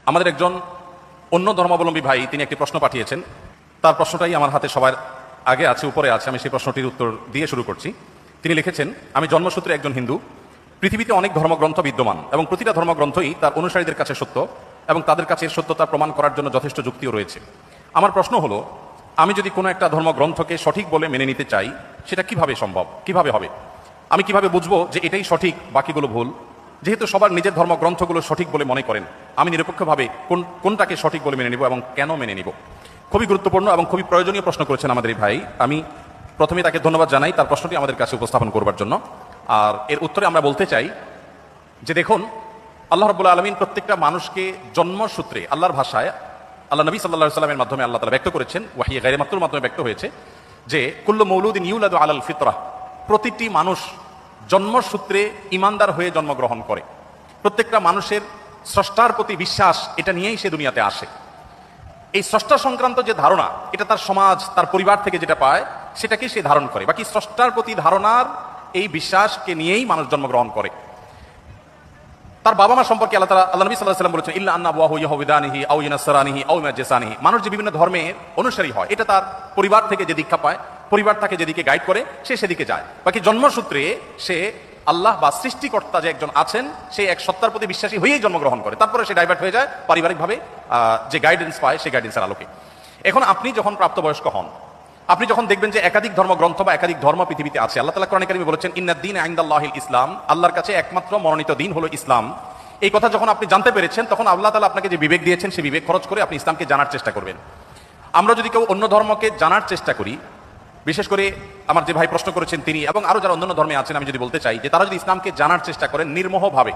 আমাদের একজন অন্য ধর্মাবলম্বী ভাই তিনি একটি প্রশ্ন পাঠিয়েছেন। তার প্রশ্নটাই আমার হাতে সবার আগে আছে, উপরে আছে। আমি সেই প্রশ্নটির উত্তর দিয়ে শুরু করছি। তিনি লিখেছেন, আমি জন্মসূত্রে একজন হিন্দু। পৃথিবীতে অনেক ধর্মগ্রন্থ বিদ্যমান এবং প্রতিটা ধর্মগ্রন্থই তার অনুসারীদের কাছে সত্য এবং তাদের কাছে এর সত্যতা প্রমাণ করার জন্য যথেষ্ট যুক্তিও রয়েছে। আমার প্রশ্ন হলো, আমি যদি কোনো একটা ধর্মগ্রন্থকে সঠিক বলে মেনে নিতে চাই, সেটা কিভাবে সম্ভব, কিভাবে হবে? আমি কিভাবে বুঝবো যে এটাই সঠিক, বাকিগুলো ভুল? যেহেতু সবার নিজের ধর্মগ্রন্থগুলো সঠিক বলে মনে করেন, আমি নিরপেক্ষভাবে কোনটাকে সঠিক বলে মেনে নিব এবং কেন মেনে নিব? খুবই গুরুত্বপূর্ণ এবং খুবই প্রয়োজনীয় প্রশ্ন করেছেন আমাদের এই ভাই। আমি প্রথমে তাকে ধন্যবাদ জানাই তার প্রশ্নটি আমাদের কাছে উপস্থাপন করবার জন্য। আর এর উত্তরে আমরা বলতে চাই যে দেখুন, আল্লাহ রাব্বুল আলামিন প্রত্যেকটা মানুষকে জন্মসূত্রে আল্লাহর ভাষায় আল্লাহ নবী সাল্লাল্লাহু আলাইহি ওয়াসাল্লামের মাধ্যমে আল্লাহ তাআলা ব্যক্ত করেছেন, ওয়াহী গায়রে মাকতুর মাধ্যমে ব্যক্ত হয়েছে যে কুল্লু মাউলুদিন ইউলাদু আলাল ফিতরাহ, প্রতিটি মানুষ জন্মসূত্রে ইমানদার হয়ে জন্মগ্রহণ করে। প্রত্যেকটা মানুষের স্রষ্টার প্রতি বিশ্বাস, এটা নিয়েই সে দুনিয়াতে আসে। এই স্রষ্টা সংক্রান্ত যে ধারণা, এটা তার সমাজ, তার পরিবার থেকে যেটা পায় সেটাকে সে ধারণ করে। বাকি স্রষ্টার প্রতি ধারণার এই বিশ্বাসকে নিয়েই মানুষ জন্মগ্রহণ করে। তার বাবা মা সম্পর্কে আল্লাহ নবী সাল্লাল্লাহু আলাইহি ওয়াসাল্লাম বলেছেন, ইল্লা আন্না আবওয়াহু ইয়াহুদানিহি আও ইউনাসরানিহি আও ইমাজ্জিসানিহি। মানুষ যে বিভিন্ন ধর্মের অনুসারী হয়, এটা তার পরিবার থেকে যে দীক্ষা পায়, পরিবার তাকে যেদিকে গাইড করে সে সেদিকে যায়। বাকি জন্মসূত্রে সে আল্লাহ বা সৃষ্টিকর্তা যে একজন আছেন, সেই এক সত্তার প্রতি বিশ্বাসী হয়েই জন্মগ্রহণ করে। তারপরে সে ডাইভার্ট হয়ে যায় পারিবারিকভাবে যে গাইডেন্স পায়, সেই গাইডেন্সের আলোকে। এখন আপনি যখন প্রাপ্তবয়স্ক হন, আপনি যখন দেখবেন যে একাধিক ধর্মগ্রন্থ বা একাধিক ধর্ম পৃথিবীতে আছে। আল্লাহ তাআলা কোরআনে কারিমে বলেছেন, ইন্নাদ-দীন ইনদাল্লাহিল ইসলাম, আল্লাহর কাছে একমাত্র মনোনীত দিন হলো ইসলাম। এই কথা যখন আপনি জানতে পেরেছেন, তখন আল্লাহ তাআলা আপনাকে যে বিবেক দিয়েছেন, সেই বিবেক খরচ করে আপনি ইসলামকে জানার চেষ্টা করবেন। আমরা যদি কেউ অন্য ধর্মকে জানার চেষ্টা করি, বিশেষ করে আমার যে ভাই প্রশ্ন করেছেন তিনি এবং আরো যারা অন্যান্য ধর্মে আছেন, আমি যদি বলতে চাই যে তারা যদি ইসলামকে জানার চেষ্টা করেন নির্মোহভাবে,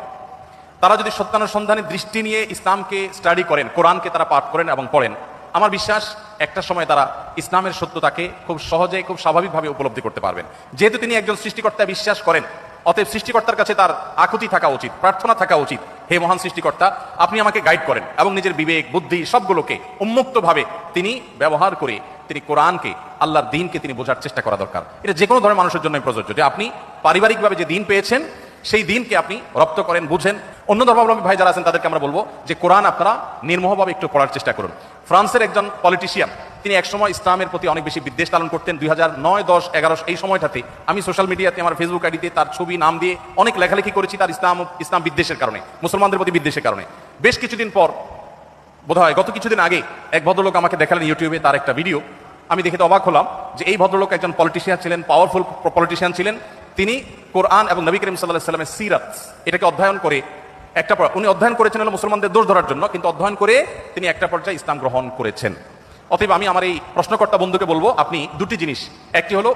তারা যদি সত্যানুসন্ধানী দৃষ্টি নিয়ে ইসলামকে স্টাডি করেন, কোরআনকে তারা পাঠ করেন এবং পড়েন, আমার বিশ্বাস একটা সময় তারা ইসলামের সত্যতাকে খুব সহজে, খুব স্বাভাবিকভাবে উপলব্ধি করতে পারবেন। যেহেতু তিনি একজন সৃষ্টিকর্তা বিশ্বাস করেন, অতএব সৃষ্টিকর্তার কাছে তার আকুতি থাকা উচিত, প্রার্থনা থাকা উচিত, হে মহান সৃষ্টিকর্তা, আপনি আমাকে গাইড করেন এবং নিজের বিবেক বুদ্ধি সবগুলোকে উন্মুক্তভাবে তিনি ব্যবহার করে তিনি কোরআনকে, আল্লাহর দ্বীনকে তিনি বোঝার চেষ্টা করা দরকার। এটা যে কোনো ধরনের মানুষের জন্য প্রযোজ্য যে আপনি পারিবারিকভাবে যে দ্বীন পেয়েছেন, সেই দ্বীনকে আপনি রপ্ত করেন, বুঝেন। অন্য ধর্মাবলম্বী ভাই যারা আছেন তাদেরকে আমরা বলবো যে কোরআন আপনারা নির্মোহভাবে একটু পড়ার চেষ্টা করুন। ফ্রান্সের একজন পলিটিশিয়ান, তিনি একসময় ইসলামের প্রতি অনেক বেশি বিদ্বেষ লালন করতেন। 2009, 10, 11 এই সময়টাতে আমি সোশ্যাল মিডিয়াতে আমার ফেসবুক আইডিতে তার ছবি, নাম দিয়ে অনেক লেখালেখি করেছি তার ইসলাম বিদ্বেষের কারণে, মুসলমানদের প্রতি বিদ্বেষের কারণে। বেশ কিছুদিন পর, বোধহয় গত কিছুদিন আগে, এক ভদ্রলোক আমাকে দেখালেন ইউটিউবে তার একটা ভিডিও। আমি দেখে তো অবাক হলাম যে এই ভদ্রলোক একজন পলিটিশিয়ান ছিলেন, পাওয়ারফুল পলিটিশিয়ান ছিলেন। তিনি কোরআন এবং নবী করিম সাল্লাল্লাহু আলাইহি ওয়াসাল্লামের সিরাত, এটাকে অধ্যয়ন করে উনি অধ্যয়ন করেছেন হলো মুসলমানদের দোষ ধরার জন্য, কিন্তু অধ্যয়ন করে তিনি একটা পর্যায়ে ইসলাম গ্রহণ করেছেন। অতএব আমি আমার এই প্রশ্নকর্তা বন্ধুকে বলবো, আপনি দুটি জিনিস, একটি হলো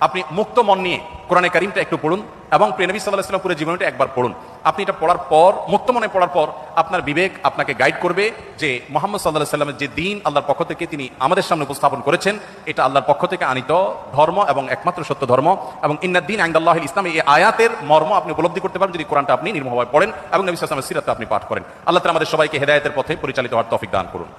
আপনি মুক্ত মন নিয়ে কোরআনে কারিমটা একটু পড়ুন এবং প্রিয় নবী সাল্লাল্লাহু আলাইহি ওয়াসাল্লাম পুরো জীবনটা একবার পড়ুন। আপনি এটা পড়ার পর, মুক্ত মনে পড়ার পর, আপনার বিবেক আপনাকে গাইড করবে যে মুহাম্মদ সাল্লাল্লাহু আলাইহি ওয়াসাল্লামের যে দ্বীন আল্লাহর পক্ষ থেকে তিনি আমাদের সামনে উপস্থাপন করেছেন, এটা আল্লাহর পক্ষ থেকে আনিত ধর্ম এবং একমাত্র সত্য ধর্ম। এবং ইন্নাদ-দীন ইনদাল্লাহিল ইসলাম, এই আয়াতের মর্ম আপনি উপলব্ধি করতে পারবেন যদি কোরআনটা আপনি নির্মমভাবে পড়েন এবং নবী সাল্লাল্লাহু আলাইহি ওয়াসাল্লামের সিরাতটা আপনি পাঠ করেন। আল্লাহ তাআলা আমাদের সবাইকে হেদায়েতের পথে পরিচালিত হওয়ার তৌফিক দান করুন।